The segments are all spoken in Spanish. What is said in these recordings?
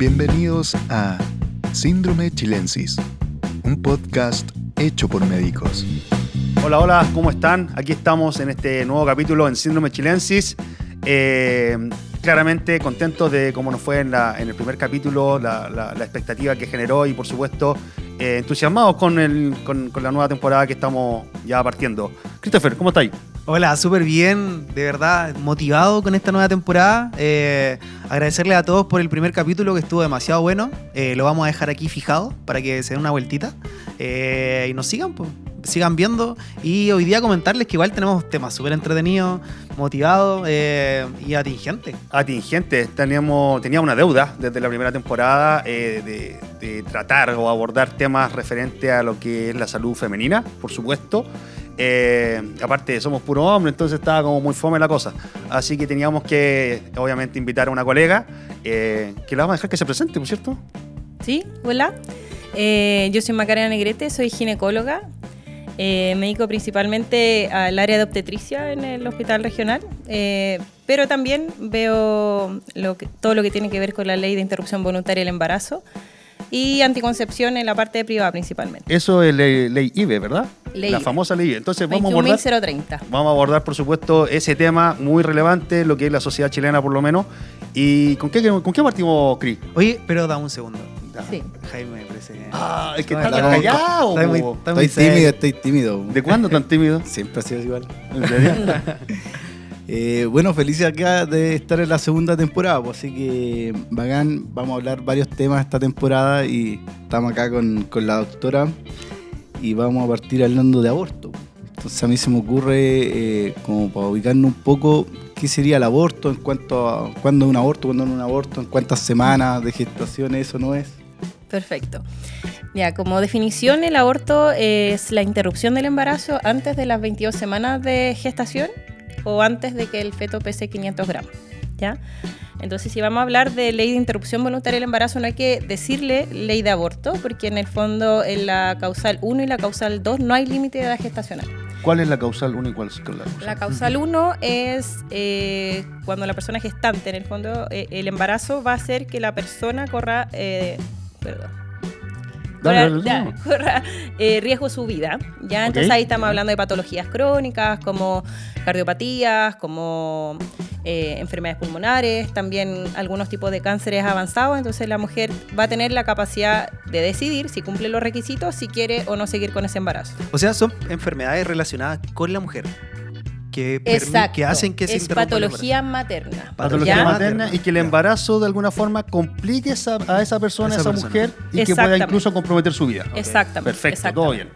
Bienvenidos a Síndrome Chilensis, un podcast hecho por médicos. Hola, hola, ¿cómo están? Aquí estamos en este nuevo capítulo en Síndrome Chilensis. Claramente contentos de cómo nos fue en el primer capítulo, la expectativa que generó y por supuesto entusiasmados con la nueva temporada que estamos ya partiendo. Christopher, ¿cómo estáis? Hola, súper bien, de verdad, motivado con esta nueva temporada. Agradecerles a todos por el primer capítulo que estuvo demasiado bueno. Lo vamos a dejar aquí fijado para que se den una vueltita y nos sigan, pues. Sigan viendo, y hoy día comentarles que igual tenemos temas súper entretenidos, motivados y atingentes. Tenía una deuda desde la primera temporada de tratar o abordar temas referentes a lo que es la salud femenina, por supuesto. Aparte somos puro hombre, entonces estaba como muy fome la cosa, así que teníamos que obviamente invitar a una colega que la vamos a dejar que se presente, ¿por cierto? Sí, hola, yo soy Macarena Negrete, soy ginecóloga. Me dedico principalmente al área de obstetricia en el hospital regional, pero también veo todo lo que tiene que ver con la ley de interrupción voluntaria del embarazo y anticoncepción en la parte privada principalmente. Eso es ley IVE, ¿verdad? Ley la IVE. famosa ley IVE. Entonces 21.030. Vamos a abordar, por supuesto, ese tema muy relevante, lo que es la sociedad chilena por lo menos. ¿Y con qué partimos, Cris? Oye, pero dame un segundo. Sí. Jaime, parece. Es que No, está está muy- callado. Estoy tímido. ¿De cuándo tan tímido? Siempre ha sido igual. ¿En serio? Bueno, feliz acá de estar en la segunda temporada, pues, así que bacán, vamos a hablar varios temas esta temporada y estamos acá con la doctora y vamos a partir hablando de aborto. Entonces a mí se me ocurre, como para ubicarnos un poco, qué sería el aborto en cuanto a cuándo es un aborto, cuándo no es un aborto, en cuántas semanas de gestación eso no es. Perfecto. Ya, como definición, el aborto es la interrupción del embarazo antes de las 22 semanas de gestación o antes de que el feto pese 500 gramos, ¿ya? Entonces, si vamos a hablar de ley de interrupción voluntaria del embarazo, no hay que decirle ley de aborto, porque en el fondo en la causal 1 y la causal 2 no hay límite de edad gestacional. ¿Cuál es la causal 1 y cuál es la causal? La causal 1 es cuando la persona gestante, en el fondo, el embarazo va a hacer que la persona corra riesgo su vida, ¿ya? Entonces ahí estamos hablando de patologías crónicas como cardiopatías, como enfermedades pulmonares, también algunos tipos de cánceres avanzados. Entonces la mujer va a tener la capacidad de decidir si cumple los requisitos, si quiere o no seguir con ese embarazo. O sea, son enfermedades relacionadas con la mujer que hacen que se es interrumpa el patología materna. Patología ¿ya? materna y que el embarazo de alguna forma complique a esa persona, a esa mujer, y que pueda Exactamente. incluso comprometer su vida. Exactamente. Perfecto, todo bien.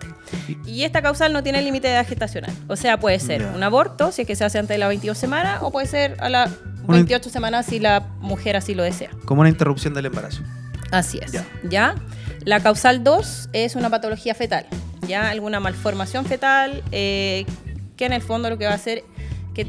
Y esta causal no tiene límite de edad gestacional. O sea, puede ser un aborto, si es que se hace antes de las 22 semanas, o puede ser a las 28 semanas si la mujer así lo desea. como una interrupción del embarazo. Así es. Ya. ¿Ya? La causal 2 es una patología fetal, ¿ya? Alguna malformación fetal que en el fondo lo que va a hacer que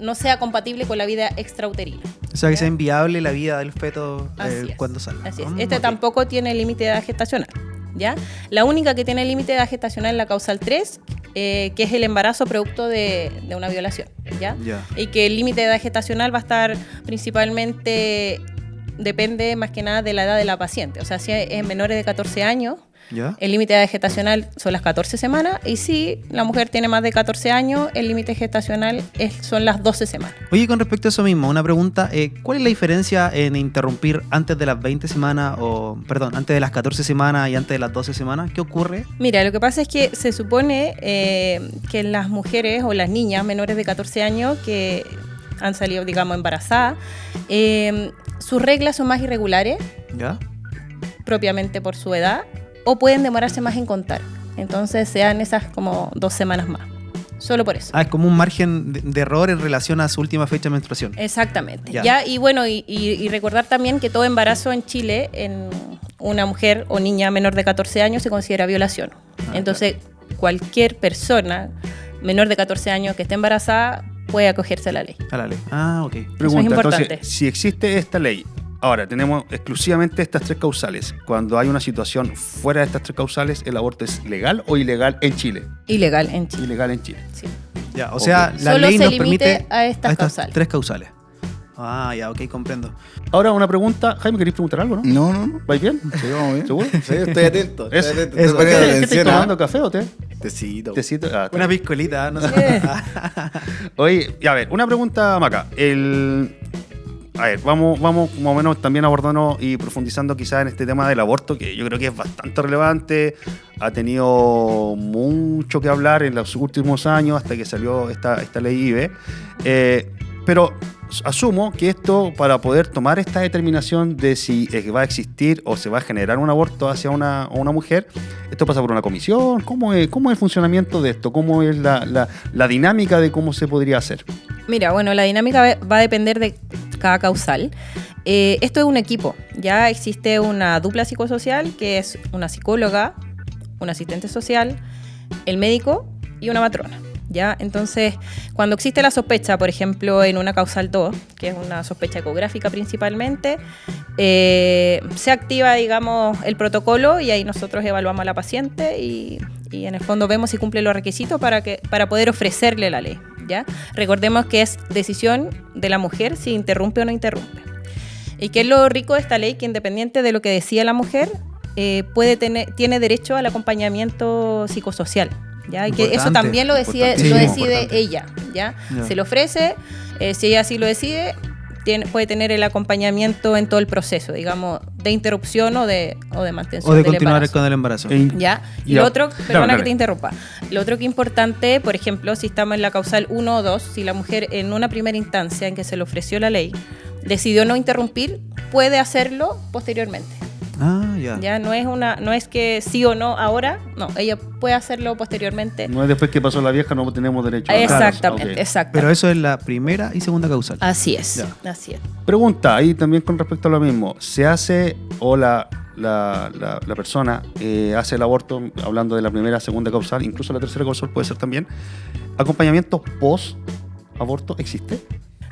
no sea compatible con la vida extrauterina. O sea, que ¿Ya? sea inviable la vida del feto Así es. cuando salga. Así es. Ok. Tampoco tiene límite de edad gestacional, ¿ya? La única que tiene límite de edad gestacional es la causal 3, que es el embarazo producto de una violación, ¿ya? Ya. Y que el límite de edad gestacional va a estar principalmente, depende más que nada de la edad de la paciente. O sea, si es menores de 14 años, ¿Ya? el límite de edad gestacional son las 14 semanas, y si la mujer tiene más de 14 años, el límite gestacional son las 12 semanas. Oye, con respecto a eso mismo, una pregunta. ¿Cuál es la diferencia en interrumpir antes de las 20 semanas, antes de las 14 semanas y antes de las 12 semanas? ¿Qué ocurre? Mira, lo que pasa es que se supone que las mujeres o las niñas menores de 14 años que han salido, digamos, embarazadas, sus reglas son más irregulares, ¿Ya? propiamente por su edad, o pueden demorarse más en contar. Entonces sean esas como 2 semanas más. Solo por eso. Es como un margen de error en relación a su última fecha de menstruación. Exactamente. Ya. ¿Ya? Y bueno, y recordar también que todo embarazo en Chile, en una mujer o niña menor de 14 años, se considera violación. Entonces, cualquier persona menor de 14 años que esté embarazada puede acogerse a la ley. A la ley. Ah, ok. Pregunta, importante. entonces, si existe esta ley, ahora tenemos exclusivamente estas 3 causales. Cuando hay una situación fuera de estas 3 causales, ¿el aborto es legal o ilegal en Chile? Ilegal en Chile. Ilegal en Chile. Sí. Ya, o sea, la Solo ley se nos limite permite a estas causales. 3 causales. Ah, ya, ok, comprendo. Ahora una pregunta. Jaime, ¿queréis preguntar algo, no? No. ¿Vais bien? Sí, vamos bien. ¿Seguro? Sí, estoy atento. Eso. Estoy Eso. poniendo ¿Qué atención, estáis tomando, café o té? Tecito. Tecito. Ah, Una piscolita, no sé. Oye, y a ver, una pregunta, Maca. A ver, vamos más o menos también abordando y profundizando quizás en este tema del aborto, que yo creo que es bastante relevante, ha tenido mucho que hablar en los últimos años hasta que salió esta ley IVE, pero asumo que esto, para poder tomar esta determinación de si va a existir o se va a generar un aborto hacia una mujer, esto pasa por una comisión. ¿Cómo es el funcionamiento de esto? ¿Cómo es la dinámica de cómo se podría hacer? Mira, bueno, la dinámica va a depender de cada causal. Esto es un equipo. Ya existe una dupla psicosocial, que es una psicóloga, un asistente social, el médico y una matrona. ¿Ya? Entonces, cuando existe la sospecha, por ejemplo, en una causal 2, que es una sospecha ecográfica principalmente, se activa, digamos, el protocolo y ahí nosotros evaluamos a la paciente y en el fondo vemos si cumple los requisitos para poder ofrecerle la ley. ¿Ya? Recordemos que es decisión de la mujer si interrumpe o no interrumpe. Y que es lo rico de esta ley, que independiente de lo que decida la mujer, tiene derecho al acompañamiento psicosocial. ¿Ya? Y que eso también lo decide ella. ¿Ya? Ya. Se le ofrece, si ella así lo decide, puede tener el acompañamiento en todo el proceso, digamos, de interrupción o de mantención O de del continuar embarazo. con el embarazo. ¿Ya? Y Ya. lo otro, perdona Dale. que te interrumpa, lo otro que es importante, por ejemplo, si estamos en la causal 1 o 2, si la mujer en una primera instancia en que se le ofreció la ley decidió no interrumpir, puede hacerlo posteriormente. Ah, ya. Ya no es que sí o no ahora, no, ella puede hacerlo posteriormente. No es después que pasó la vieja, no tenemos derecho a Exactamente, Ok. exactamente. Pero eso es la primera y segunda causal. Así es, Ya. así es. Pregunta, ahí también con respecto a lo mismo. ¿Se hace o la persona hace el aborto, hablando de la primera, segunda causal, incluso la tercera causal puede ser también, acompañamiento post-aborto existe?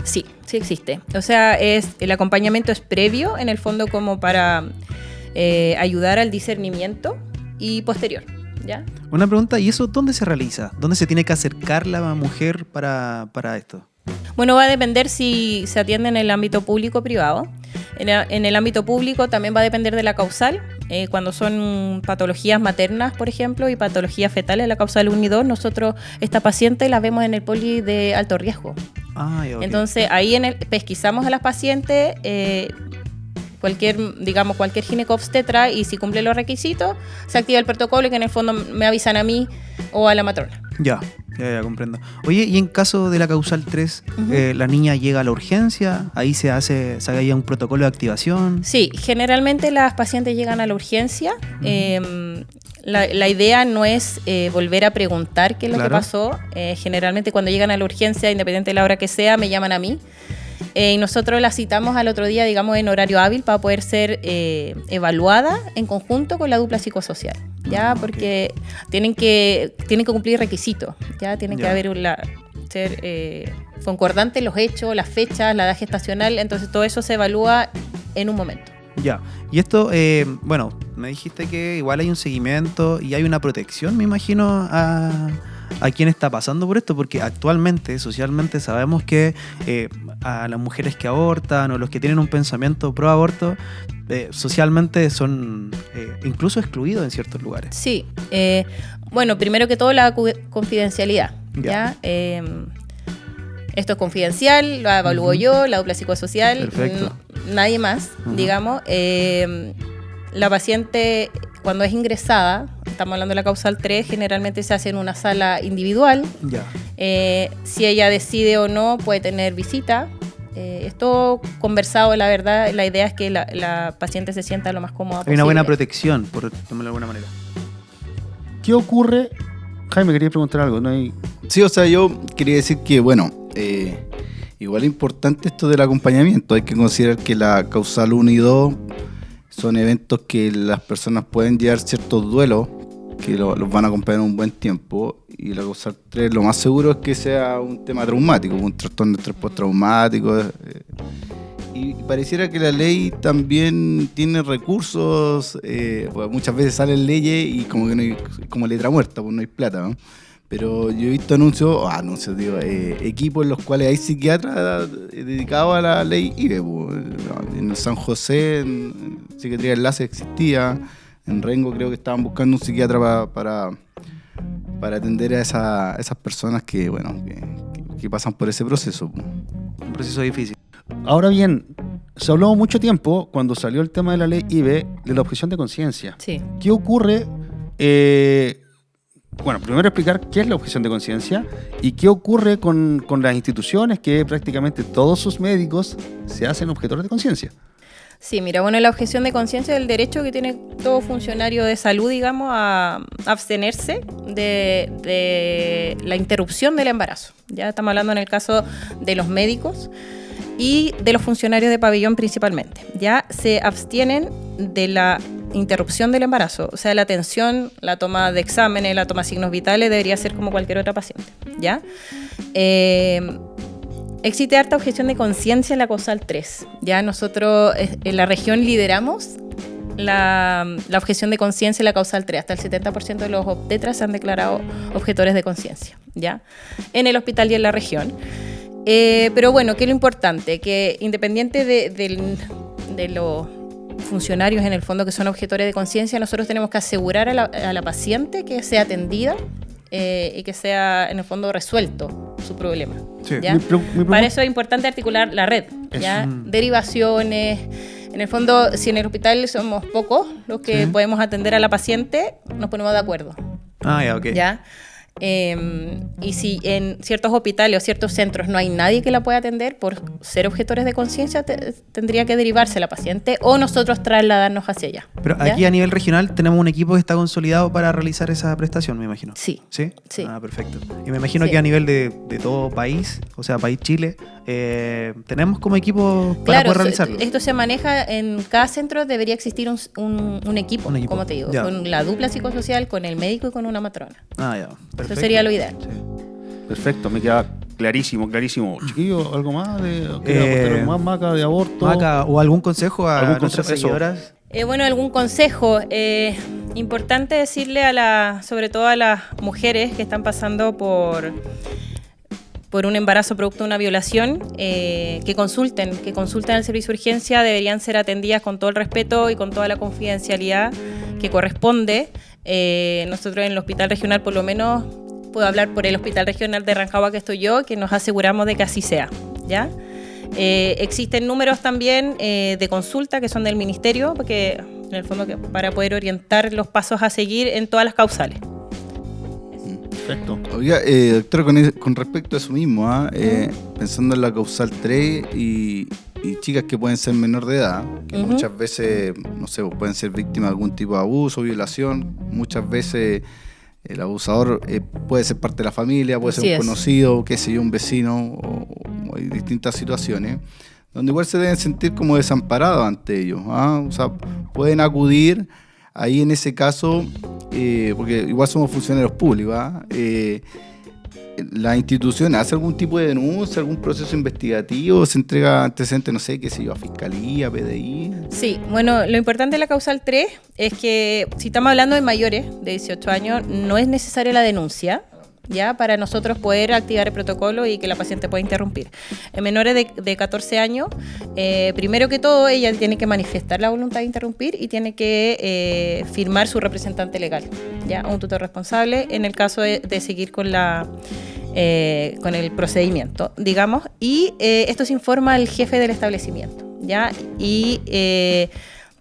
Sí, sí existe. O sea, el acompañamiento es previo, en el fondo, como para ayudar al discernimiento y posterior, ¿ya? Una pregunta, ¿y eso dónde se realiza? ¿Dónde se tiene que acercar la mujer para esto? Bueno, va a depender si se atiende en el ámbito público o privado. En el ámbito público también va a depender de la causal. Cuando son patologías maternas, por ejemplo, y patologías fetales, la causal 1 y 2, nosotros esta paciente la vemos en el poli de alto riesgo. Ah, ya, ok. Entonces, ahí pesquisamos a las pacientes, cualquier ginecobstetra, y si cumple los requisitos, se activa el protocolo, que en el fondo me avisan a mí o a la matrona. Ya, comprendo. Oye, y en caso de la causal 3, la niña llega a la urgencia, ahí se hace un protocolo de activación. Sí, generalmente las pacientes llegan a la urgencia. La idea no es volver a preguntar qué es lo que Claro. pasó. Generalmente cuando llegan a la urgencia, independiente de la hora que sea, me llaman a mí. Y nosotros la citamos al otro día, digamos, en horario hábil, para poder ser evaluada en conjunto con la dupla psicosocial, ¿ya? Porque tienen que cumplir requisitos, ¿ya? Tienen que haber ser concordantes los hechos, las fechas, la edad gestacional, entonces todo eso se evalúa en un momento. Ya. Y esto, bueno, me dijiste que igual hay un seguimiento y hay una protección, me imagino, a quien está pasando por esto, porque actualmente, socialmente, sabemos que a las mujeres que abortan o los que tienen un pensamiento pro aborto, socialmente son incluso excluidos en ciertos lugares. Sí, bueno, primero que todo la confidencialidad, Ya. ¿ya? Esto es confidencial, lo evalúo yo, la dupla psicosocial, Perfecto. Nadie más, digamos. La paciente, cuando es ingresada, estamos hablando de la causal 3, generalmente se hace en una sala individual. Ya. Si ella decide o no, puede tener visita. Esto conversado, la verdad, la idea es que la paciente se sienta lo más cómoda Hay posible. una buena protección, por llamarlo de alguna manera. ¿Qué ocurre? Jaime, quería preguntar algo. ¿No hay... Sí, o sea, yo quería decir que, bueno, igual es importante esto del acompañamiento. Hay que considerar que la causal 1 y 2 son eventos que las personas pueden llevar ciertos duelos que los van a acompañar un buen tiempo, y la causal 3 lo más seguro es que sea un tema traumático, un trastorno de estrés postraumático. Y pareciera que la ley también tiene recursos, pues muchas veces salen leyes y como que no hay, como letra muerta, pues no hay plata, ¿no? Pero yo he visto anuncios, equipos en los cuales hay psiquiatras dedicados a la ley IBE. En el San José, en Psiquiatría Enlace existía. En Rengo creo que estaban buscando un psiquiatra para atender a esas personas que pasan por ese proceso. Un proceso difícil. Ahora bien, se habló mucho tiempo, cuando salió el tema de la ley IBE, de la objeción de conciencia. Sí. ¿Qué ocurre? Primero explicar qué es la objeción de conciencia y qué ocurre con las instituciones que prácticamente todos sus médicos se hacen objetores de conciencia. Sí, mira, la objeción de conciencia es el derecho que tiene todo funcionario de salud, digamos, a abstenerse de la interrupción del embarazo. Ya estamos hablando en el caso de los médicos y de los funcionarios de pabellón principalmente. Ya se abstienen de la interrupción del embarazo, o sea, la atención, la toma de exámenes, la toma de signos vitales debería ser como cualquier otra paciente, ¿ya? Existe harta objeción de conciencia en la causal 3, ¿ya? Nosotros en la región lideramos la objeción de conciencia en la causal 3, hasta el 70% de los obstetras se han declarado objetores de conciencia, ¿ya? En el hospital y en la región. Pero bueno, ¿qué es lo importante? Que independiente de los funcionarios en el fondo que son objetores de conciencia, nosotros tenemos que asegurar a la paciente que sea atendida y que sea en el fondo resuelto su problema. Sí. ¿Ya? Para eso es importante articular la red, ¿ya? Derivaciones. En el fondo, si en el hospital somos pocos los que podemos atender a la paciente, nos ponemos de acuerdo. Ok. ¿Ya? Y si en ciertos hospitales o ciertos centros no hay nadie que la pueda atender, por ser objetores de conciencia tendría que derivarse la paciente o nosotros trasladarnos hacia allá. Pero ¿ya? aquí a nivel regional tenemos un equipo que está consolidado para realizar esa prestación, me imagino. Sí. ¿Sí? Sí. Perfecto. Y me imagino Sí. que a nivel de todo país, o sea, país Chile, tenemos como equipo para poder realizarlo. Esto se maneja en cada centro, debería existir un equipo, como te digo, ya. con la dupla psicosocial, con el médico y con una matrona. Ya. Perfecto. Eso sería lo ideal. Sí. Perfecto, me queda clarísimo. Chiquillo, ¿algo más? ¿Quieres más, Maca, de aborto? Maca, ¿o algún consejo a ¿Algún nuestras consejo? seguidoras? Algún consejo. Importante decirle sobre todo a las mujeres que están pasando por un embarazo producto de una violación, que consulten al servicio de urgencia, deberían ser atendidas con todo el respeto y con toda la confidencialidad que corresponde. Nosotros en el hospital regional, por lo menos, puedo hablar por el hospital regional de Rancagua que estoy yo, que nos aseguramos de que así sea, ¿ya? Existen números también de consulta que son del ministerio, porque en el fondo para poder orientar los pasos a seguir en todas las causales. Perfecto. Oiga, doctora, con respecto a eso mismo, pensando en la causal 3 y chicas que pueden ser menor de edad, que muchas veces, no sé, pueden ser víctimas de algún tipo de abuso, violación, muchas veces el abusador puede ser parte de la familia, puede ser un conocido, qué sé yo, un vecino, o hay distintas situaciones, donde igual se deben sentir como desamparados ante ellos, o sea, pueden acudir ahí en ese caso, porque igual somos funcionarios públicos, la institución hace algún tipo de denuncia, algún proceso investigativo, se entrega antecedentes, no sé, qué sé yo, a Fiscalía, PDI. Sí, lo importante de la causal 3 es que si estamos hablando de mayores de 18 años, no es necesaria la denuncia, ¿ya? Para nosotros poder activar el protocolo y que la paciente pueda interrumpir. En menores de 14 años, primero que todo, ella tiene que manifestar la voluntad de interrumpir y tiene que firmar su representante legal, ¿ya? Un tutor responsable en el caso de seguir con el procedimiento, digamos, y esto se informa al jefe del establecimiento, ¿ya? Y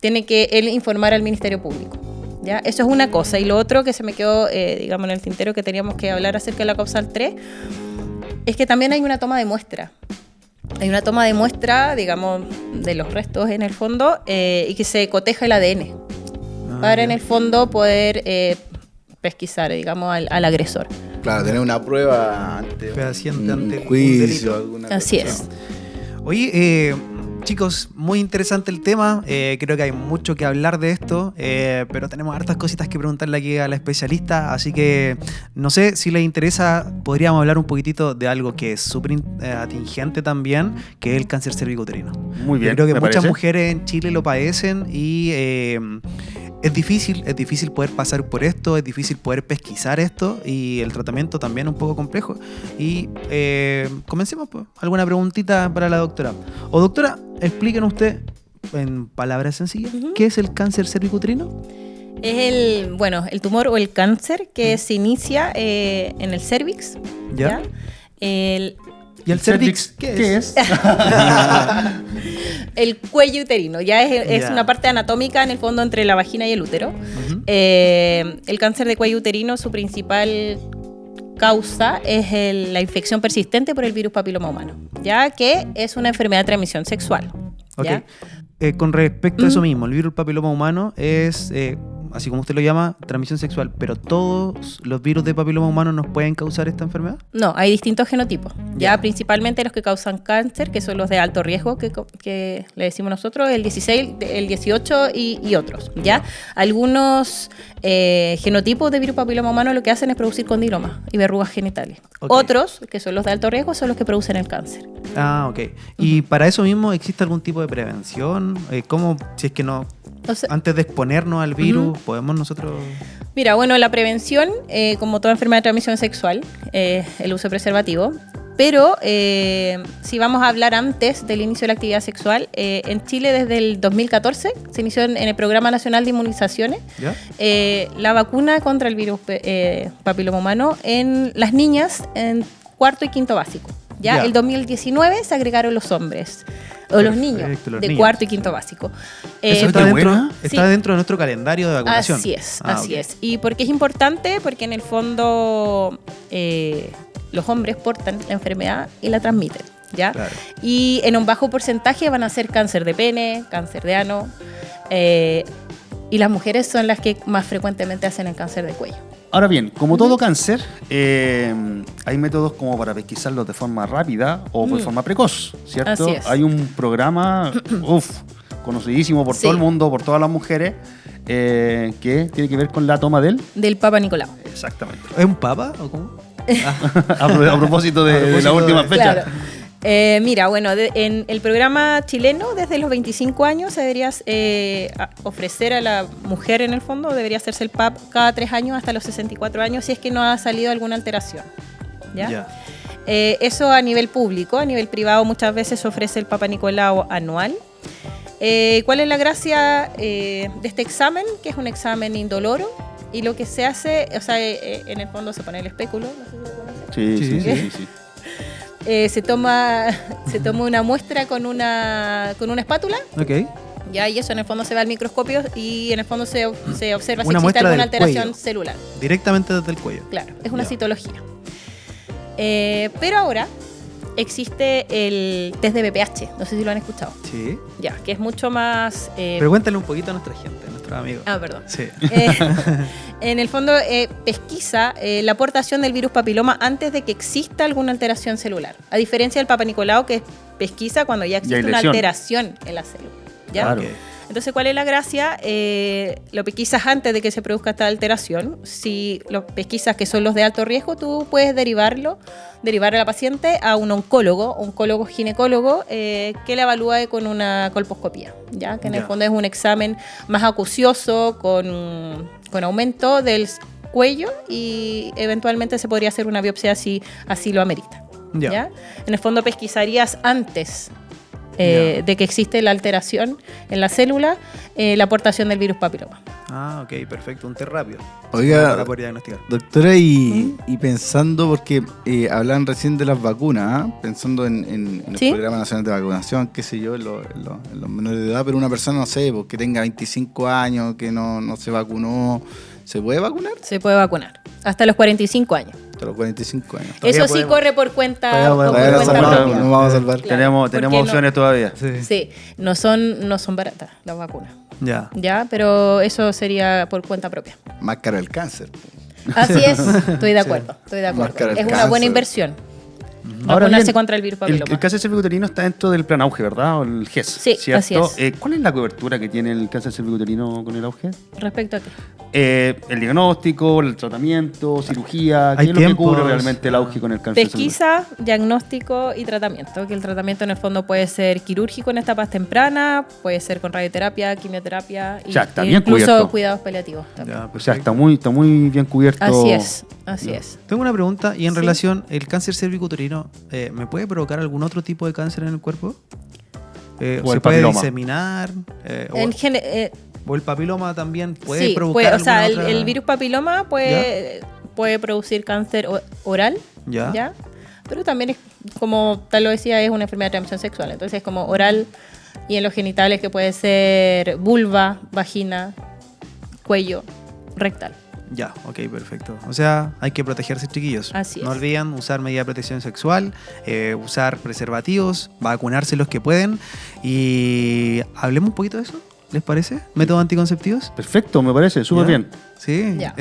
tiene que él informar al Ministerio Público. ¿Ya? Eso es una cosa. Y lo otro que se me quedó, digamos, en el tintero, que teníamos que hablar acerca de la causal 3, es que también hay una toma de muestra. Hay una toma de muestra, digamos, de los restos en el fondo, y que se coteja el ADN para en el fondo poder pesquisar, digamos, al agresor. Claro, tener una prueba ante fehaciente ante un un juicio, delito. alguna Así cosa. es. Oye, chicos, muy interesante el tema. Creo que hay mucho que hablar de esto, pero tenemos hartas cositas que preguntarle aquí a la especialista. Así que, no sé si les interesa, podríamos hablar un poquitito de algo que es súper atingente también, que es el cáncer cervicouterino. Muy bien. Yo creo que me muchas parece. mujeres en Chile lo padecen y es difícil poder pasar por esto, es difícil poder pesquisar esto y el tratamiento también es un poco complejo. Y comencemos, pues. ¿Alguna preguntita para la doctora? O doctora, explíquenos usted en palabras sencillas, ¿qué es el cáncer cervicuterino? Es el tumor o el cáncer que se inicia en el cervix. ¿Ya? El ¿Y el cervix qué es? El cuello uterino, ya es Ya. una parte anatómica en el fondo entre la vagina y el útero. Ujú. El cáncer de cuello uterino, su principal causa es la infección persistente por el virus papiloma humano, ya que es una enfermedad de transmisión sexual. Ok. ¿Ya? Con respecto a eso mismo, el virus papiloma humano es, así como usted lo llama, transmisión sexual, pero ¿todos los virus de papiloma humano nos pueden causar esta enfermedad? No, hay distintos genotipos. Ya, Ya. principalmente los que causan cáncer, que son los de alto riesgo, que le decimos nosotros, el 16, el 18 y otros. ¿Ya? Algunos genotipos de virus papiloma humano lo que hacen es producir condilomas y verrugas genitales. Ok. Otros, que son los de alto riesgo, son los que producen el cáncer. Ah, ok. ¿Y para eso mismo existe algún tipo de prevención? ¿Cómo, si es que no, O sea, antes de exponernos al virus, podemos nosotros...? mira, bueno, la prevención, como toda enfermedad de transmisión sexual, el uso de preservativo. Pero si vamos a hablar antes del inicio de la actividad sexual, en Chile desde el 2014 se inició en el Programa Nacional de Inmunizaciones ¿Ya? la vacuna contra el virus papiloma humano en las niñas en cuarto y quinto básico. Ya. El 2019 se agregaron los hombres o los niños Perfecto, los de niños. cuarto y quinto básico. ¿Eso qué está dentro, buena. está Sí. dentro de nuestro calendario de vacunación? Así es, Ah, así ok. es. ¿Y por qué es importante? Porque en el fondo los hombres portan la enfermedad y la transmiten, ¿ya? Claro. Y en un bajo porcentaje van a ser cáncer de pene, cáncer de ano, y las mujeres son las que más frecuentemente hacen el cáncer de cuello. Ahora bien, como todo cáncer, hay métodos como para pesquisarlos de forma rápida o de forma precoz, ¿cierto? Así es. Hay un programa, conocidísimo por Sí. todo el mundo, por todas las mujeres, que tiene que ver con la toma del... Del Papa Nicolau. Exactamente. ¿Es un papa o cómo? A propósito de la última fecha. Claro. Mira, bueno, en el programa chileno, desde los 25 años, se debería ofrecer a la mujer, en el fondo, debería hacerse el PAP cada 3 años hasta los 64 años, si es que no ha salido alguna alteración. ¿Ya? Eso a nivel público. A nivel privado muchas veces se ofrece el Papa Nicolau anual. ¿Cuál es la gracia de este examen? Que es un examen indoloro. Y lo que se hace, o sea, en el fondo se pone el espéculo, no sé si lo conocen. Sí. Se toma una muestra con una espátula, Ok. ya, y eso en el fondo se va al microscopio y en el fondo se observa si Una existe muestra alguna del alteración cuello. celular. Directamente desde el cuello. Claro, es una Ya. citología. Pero ahora existe el test de BPH, no sé si lo han escuchado. Sí. Ya, que es mucho más... Pero cuéntale un poquito a nuestra gente, a nuestros amigos. perdón. Sí. En el fondo pesquisa la aportación del virus papiloma antes de que exista alguna alteración celular. A diferencia del Papa Nicolau, que pesquisa cuando ya existe hay una lesión. alteración en la célula. ¿Ya? Claro. Ok. Entonces, ¿cuál es la gracia? Lo pesquisas antes de que se produzca esta alteración. Si lo pesquisas que son los de alto riesgo, tú puedes derivar a la paciente a un oncólogo ginecólogo, que la evalúe con una colposcopía, ¿ya? Que en el Ya. fondo es un examen más acucioso, con aumento del cuello y eventualmente se podría hacer una biopsia si así lo amerita. Ya. ¿Ya? En el fondo pesquisarías antes de que existe la alteración en la célula, la aportación del virus papiloma. Ah, ok, perfecto. Un test rápido. Oiga, Para poder diagnosticar. doctora, y pensando, porque hablan recién de las vacunas, ¿ah? Pensando en el Sí. Programa Nacional de Vacunación, qué sé yo, en los menores de edad, pero una persona, no sé, pues, que tenga 25 años, que no se vacunó, ¿se puede vacunar? Se puede vacunar hasta los 45 años. Hasta los 45 años. Todavía Eso sí podemos. corre por cuenta, Todavía podemos. por Todavía nos cuenta salvamos, propia. nos vamos a salvar. Claro, Tenemos porque opciones todavía. Sí. Sí, no son baratas las vacunas, Ya. ¿ya? Pero eso sería por cuenta propia. Más caro el cáncer. Así es, estoy de acuerdo, estoy de acuerdo. Más caro el Es una cáncer. buena inversión. vacunarse bien, contra el virus papiloma. el cáncer cervicuterino está dentro del plan auge, ¿verdad? O el GES, Sí, ¿cierto? así es. ¿Cuál es la cobertura que tiene el cáncer cervicuterino con el auge? ¿Respecto a qué? El diagnóstico, el tratamiento, cirugía, ¿qué Hay es lo que tiempos, cubre realmente el auge con el cáncer Pesquisa, diagnóstico y tratamiento. Que el tratamiento en el fondo puede ser quirúrgico en etapas tempranas, puede ser con radioterapia, quimioterapia y Ya, está e bien incluso cubierto. cuidados paliativos también. Ya, cervicuterino? O sea, perfecto. está muy bien cubierto. Así es, así es. Tengo una pregunta, y en Sí. relación, ¿el cáncer cervicuterino ¿me puede provocar algún otro tipo de cáncer en el cuerpo? O el ¿Se puede papiloma. diseminar? ¿O el papiloma también puede sí, provocar o sea, alguna otra- el virus papiloma puede producir cáncer oral, Ya. ¿ya? Pero también, es, como tal lo decía, es una enfermedad de transmisión sexual. Entonces es como oral y en los genitales, que puede ser vulva, vagina, cuello, rectal. Ya, ok, perfecto. O sea, hay que protegerse, chiquillos. Así No es. olviden usar medidas de protección sexual, usar preservativos, vacunarse los que pueden. Y hablemos un poquito de eso, ¿les parece? ¿Métodos anticonceptivos? Perfecto, me parece, súper Ya. bien. Sí. Ya.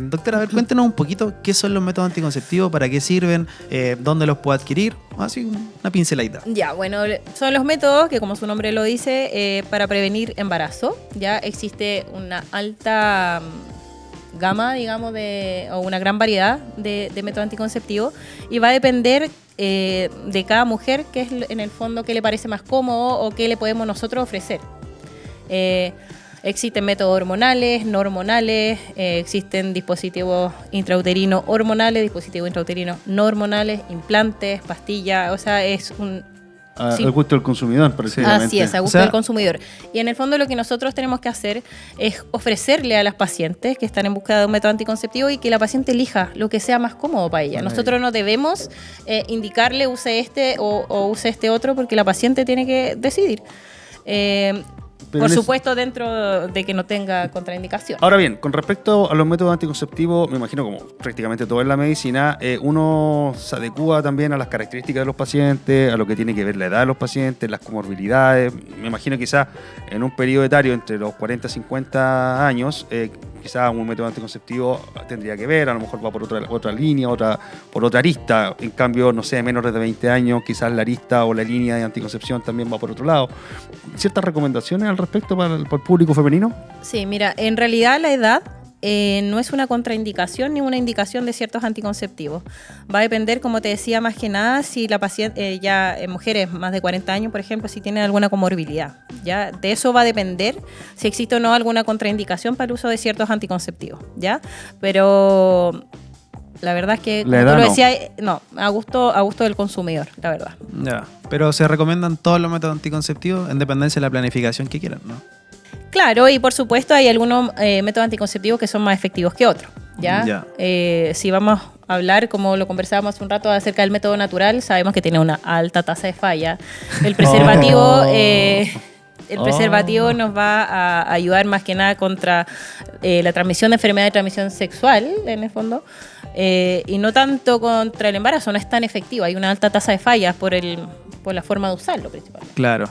Doctora, a ver, cuéntenos un poquito qué son los métodos anticonceptivos, para qué sirven, dónde los puedo adquirir. Así, una pinceladita. Ya, bueno, son los métodos que, como su nombre lo dice, para prevenir embarazo. Ya existe una alta gama, digamos, o una gran variedad de métodos anticonceptivos, y va a depender de cada mujer, que es en el fondo qué le parece más cómodo o qué le podemos nosotros ofrecer. Existen métodos hormonales, no hormonales, existen dispositivos intrauterinos hormonales, dispositivos intrauterinos no hormonales, implantes, pastillas, o sea, es un... Sí. Al gusto del consumidor, prácticamente. Así es, a gusto O sea, del consumidor. Y en el fondo lo que nosotros tenemos que hacer es ofrecerle a las pacientes que están en busca de un método anticonceptivo y que la paciente elija lo que sea más cómodo para ella. Nosotros no debemos indicarle use este o use este otro, porque la paciente tiene que decidir. Pero Por en supuesto, dentro de que no tenga contraindicación. Ahora bien, con respecto a los métodos anticonceptivos, me imagino como prácticamente todo en la medicina, uno se adecúa también a las características de los pacientes, a lo que tiene que ver la edad de los pacientes, las comorbilidades. Me imagino quizás en un periodo etario entre los 40 y 50 años, quizás un método anticonceptivo tendría que ver, a lo mejor va por otra línea, por otra arista. En cambio, no sé, menores de 20 años, quizás la arista o la línea de anticoncepción también va por otro lado. ¿Ciertas recomendaciones al respecto para el público femenino? Sí, mira, en realidad la edad no es una contraindicación ni una indicación de ciertos anticonceptivos. Va a depender, como te decía, más que nada si la paciente, ya en mujeres más de 40 años, por ejemplo, si tienen alguna comorbilidad. ¿Ya? De eso va a depender si existe o no alguna contraindicación para el uso de ciertos anticonceptivos. ¿Ya? Pero la verdad es que, como La tú edad lo no. decías, no, a gusto del consumidor, la verdad. Ya. Pero se recomiendan todos los métodos anticonceptivos en dependencia de la planificación que quieran, ¿no? Claro, y por supuesto hay algunos métodos anticonceptivos que son más efectivos que otros. ¿Ya? Ya. Si vamos a hablar, como lo conversábamos hace un rato, acerca del método natural, sabemos que tiene una alta tasa de falla. El preservativo... El preservativo nos va a ayudar más que nada contra la transmisión de enfermedades de transmisión sexual, en el fondo, y no tanto contra el embarazo. No es tan efectivo. Hay una alta tasa de fallas por la forma de usarlo, principalmente. Claro.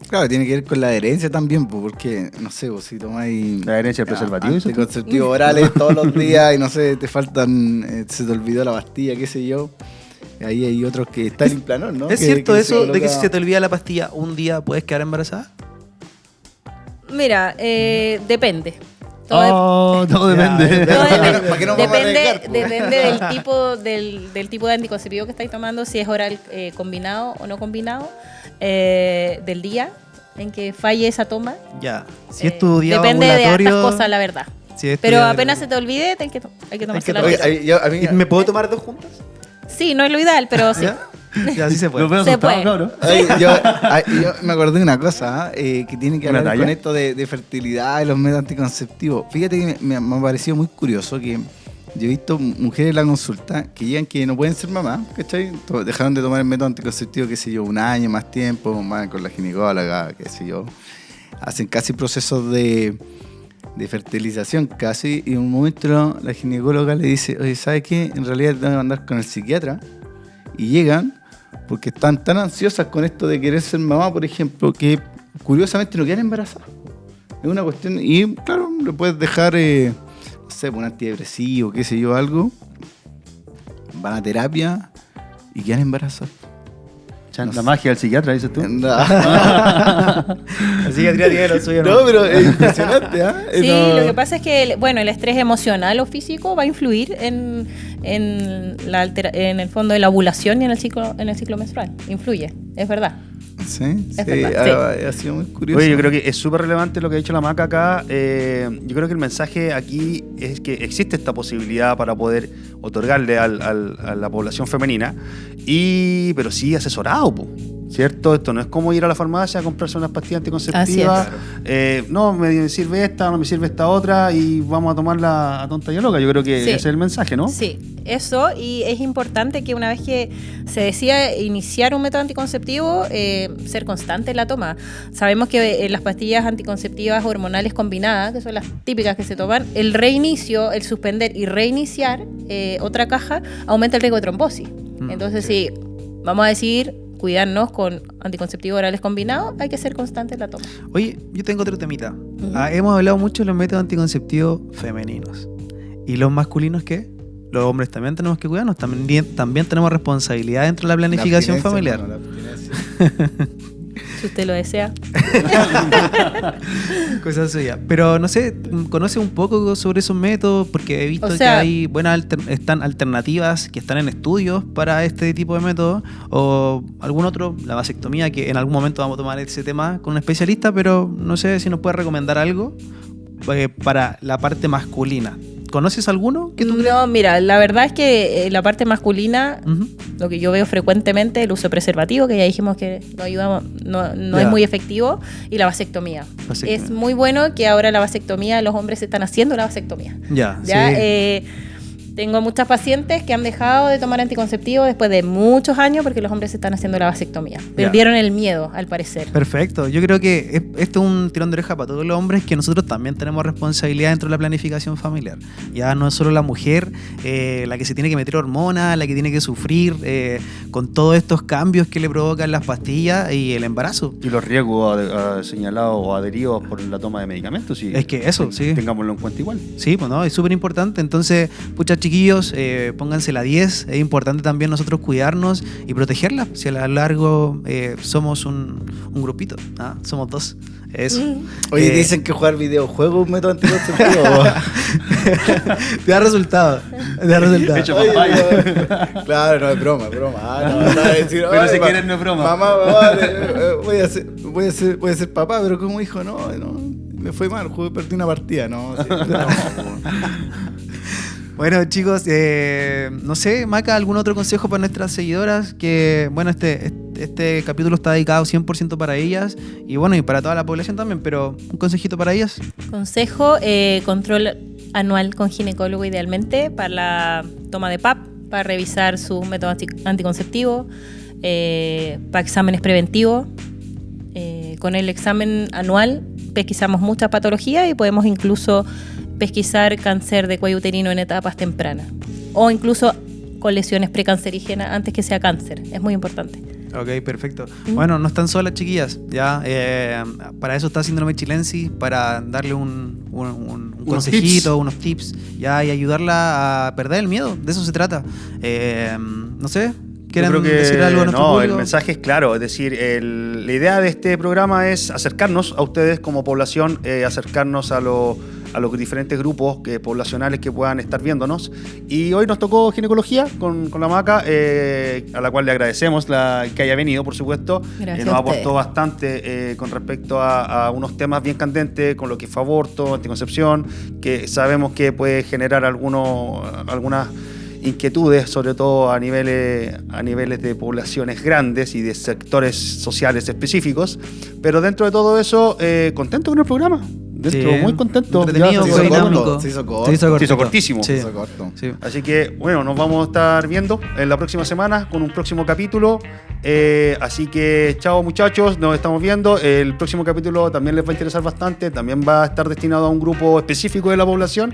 Claro, tiene que ver con la adherencia también, pues, porque, no sé, vos si tomáis... La adherencia del preservativo, ¿eso? Anticonceptivos orales todos los días y no sé, te faltan, se te olvidó la pastilla, qué sé yo. Ahí hay otros que están en planor, ¿no? ¿Es Que- cierto que eso de que coloca- si se te olvida la pastilla un día puedes quedar embarazada? Mira, depende. Todo depende. Todo depende. ¿Para qué nos vamos a arriesgar, po? Depende del tipo de anticonceptivo que estáis tomando, si es oral combinado o no combinado, del día en que falle esa toma. Ya. Si es tu día Depende de ovulatorio... hartas cosas, la verdad. si es tu Pero día apenas ovulatorio- se te olvide, hay que tomarse la tomar. Oye, a mí- ¿Y ¿Me puedo tomar dos juntas? Sí, no es lo ideal, pero sí. ¿Ya? Ya, sí se puede. Los veo Se asustados, puede. cabrón. Oye, yo me acordé de una cosa que tiene que ¿Una ver talla? con esto de fertilidad y los métodos anticonceptivos. Fíjate que me ha parecido muy curioso que yo he visto mujeres en la consulta que llegan que no pueden ser mamás, ¿cachai? Dejaron de tomar el método anticonceptivo, qué sé yo, un año, más tiempo, van con la ginecóloga, qué sé yo. Hacen casi procesos de fertilización casi, y en un momento la ginecóloga le dice, oye, ¿sabes qué? En realidad te van a mandar con el psiquiatra. Y llegan porque están tan ansiosas con esto de querer ser mamá, por ejemplo, que curiosamente no quedan embarazadas. Es una cuestión, y claro, le puedes dejar, no sé, un antidepresivo, qué sé yo, algo. Van a terapia y quedan embarazadas. La magia del psiquiatra, dices tú. No, La psiquiatría tiene lo suyo, no, pero es impresionante, ¿ah? Sí, No. lo que pasa es que el estrés emocional o físico va a influir en el fondo de la ovulación y en el ciclo menstrual. Influye, es verdad. Sí, Es verdad, ha sido muy curioso. Oye, yo creo que es súper relevante lo que ha dicho la Maca acá. Yo creo que el mensaje aquí es que existe esta posibilidad para poder otorgarle a la población femenina, pero sí asesorado, po, ¿cierto? Esto no es como ir a la farmacia a comprarse unas pastillas anticonceptivas. No, me sirve esta, no me sirve esta otra y vamos a tomarla a tonta y a loca. Yo creo que Sí. ese es el mensaje, ¿no? Sí, eso, y es importante que una vez que se decida iniciar un método anticonceptivo, ser constante en la toma. Sabemos que las pastillas anticonceptivas hormonales combinadas, que son las típicas que se toman, el reinicio, el suspender y reiniciar otra caja aumenta el riesgo de trombosis. Entonces, sí, vamos a decir, cuidarnos con anticonceptivos orales combinados, hay que ser constante en la toma. Oye, yo tengo otro temita. Hemos hablado mucho de los métodos anticonceptivos femeninos. ¿Y los masculinos qué? Los hombres también tenemos que cuidarnos, también tenemos responsabilidad dentro de la planificación familiar. La abstinencia. Si usted lo desea. Cosas suyas. Pero no sé, ¿conoce un poco sobre esos métodos? Porque he visto O sea, que hay buenas están alternativas que están en estudios para este tipo de métodos. O algún otro, la vasectomía, que en algún momento vamos a tomar ese tema con un especialista, pero no sé si nos puede recomendar algo para la parte masculina. ¿Conoces alguno que tú creas? No, mira, la verdad es que la parte masculina, Ujú. lo que yo veo frecuentemente, el uso de preservativo, que ya dijimos que no ayuda, no Ya. es muy efectivo, y la vasectomía. Vasectomía. Es muy bueno que ahora la vasectomía, los hombres están haciendo la vasectomía. Ya, ¿Ya? sí. Tengo muchas pacientes que han dejado de tomar anticonceptivos después de muchos años porque los hombres están haciendo la vasectomía. Perdieron el miedo, al parecer. Perfecto. Yo creo que esto es un tirón de oreja para todos los hombres, que nosotros también tenemos responsabilidad dentro de la planificación familiar. Ya no es solo la mujer la que se tiene que meter hormonas, la que tiene que sufrir con todos estos cambios que le provocan las pastillas y el embarazo. Y los riesgos señalados o adheridos por la toma de medicamentos. Sí. Es que eso, sí. Tengámoslo en cuenta igual. Sí, pues no, es súper importante. Entonces, pucha, chiquillos, pónganse la 10. Es importante también nosotros cuidarnos y protegerla. Si a lo largo somos un grupito, ¿ah? Somos dos. Eso. Oye, dicen que jugar videojuegos es un método anticonceptivo. Te da resultado. Te da resultado. Hecho Oye, papaya. no, claro, no es broma, es broma. No va a decir, Pero "Ay, si quieres no es broma". Mamá, voy a ser papá, pero como hijo, no, me fue mal, perdí una partida, no. Sí, no. Bueno, chicos, no sé, Maca, ¿algún otro consejo para nuestras seguidoras? Que, bueno, este capítulo está dedicado 100% para ellas y, bueno, y para toda la población también, pero un consejito para ellas. Consejo, control anual con ginecólogo idealmente para la toma de PAP, para revisar sus métodos anticonceptivos, para exámenes preventivos. Con el examen anual pesquisamos muchas patologías y podemos incluso pesquisar cáncer de cuello uterino en etapas tempranas o incluso con lesiones precancerígenas antes que sea cáncer. Es muy importante. Ok, perfecto. Bueno, no están solas, chiquillas. Ya, para eso está Síndrome Chilensis, para darle un consejito, unos tips, ya, y ayudarla a perder el miedo. De eso se trata. No sé, ¿quieren Yo creo que decir algo a nuestro no, público? el mensaje es claro, es decir, la idea de este programa es acercarnos a ustedes como población, acercarnos a los diferentes grupos poblacionales que puedan estar viéndonos. Y hoy nos tocó ginecología con la Maca, a la cual le agradecemos que haya venido, por supuesto. Gracias Nos a aportó ustedes. bastante con respecto a unos temas bien candentes, con lo que fue aborto, anticoncepción, que sabemos que puede generar algunas inquietudes, sobre todo a niveles de poblaciones grandes y de sectores sociales específicos, pero dentro de todo eso, contento con el programa. Sí, Muy contento. entretenido, Ya Se fue hizo dinámico. corto, se hizo corto. Se hizo Se hizo cortito. cortísimo. Sí. Se hizo corto. Sí. Así que, bueno, nos vamos a estar viendo en la próxima semana con un próximo capítulo. Así que, chao muchachos, nos estamos viendo. El próximo capítulo también les va a interesar bastante. También va a estar destinado a un grupo específico de la población.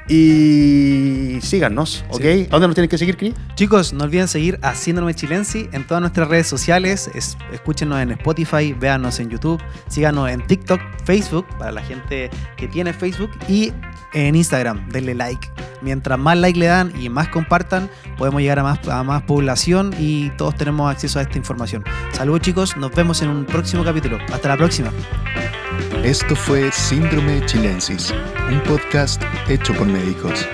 Y síganos, ¿ok? Sí. ¿A dónde nos tienen que seguir, Cris? Chicos, no olviden seguir a Síndrome Chilensis en todas nuestras redes sociales. Escúchenos en Spotify, véanos en YouTube, síganos en TikTok, Facebook, para la gente que tiene Facebook, y en Instagram. Denle like Mientras más like le dan y más compartan, podemos llegar a más población y todos tenemos acceso a esta información. Saludos chicos, nos vemos en un próximo capítulo. Hasta la próxima. Esto fue Síndrome Chilensis, un podcast hecho por médicos.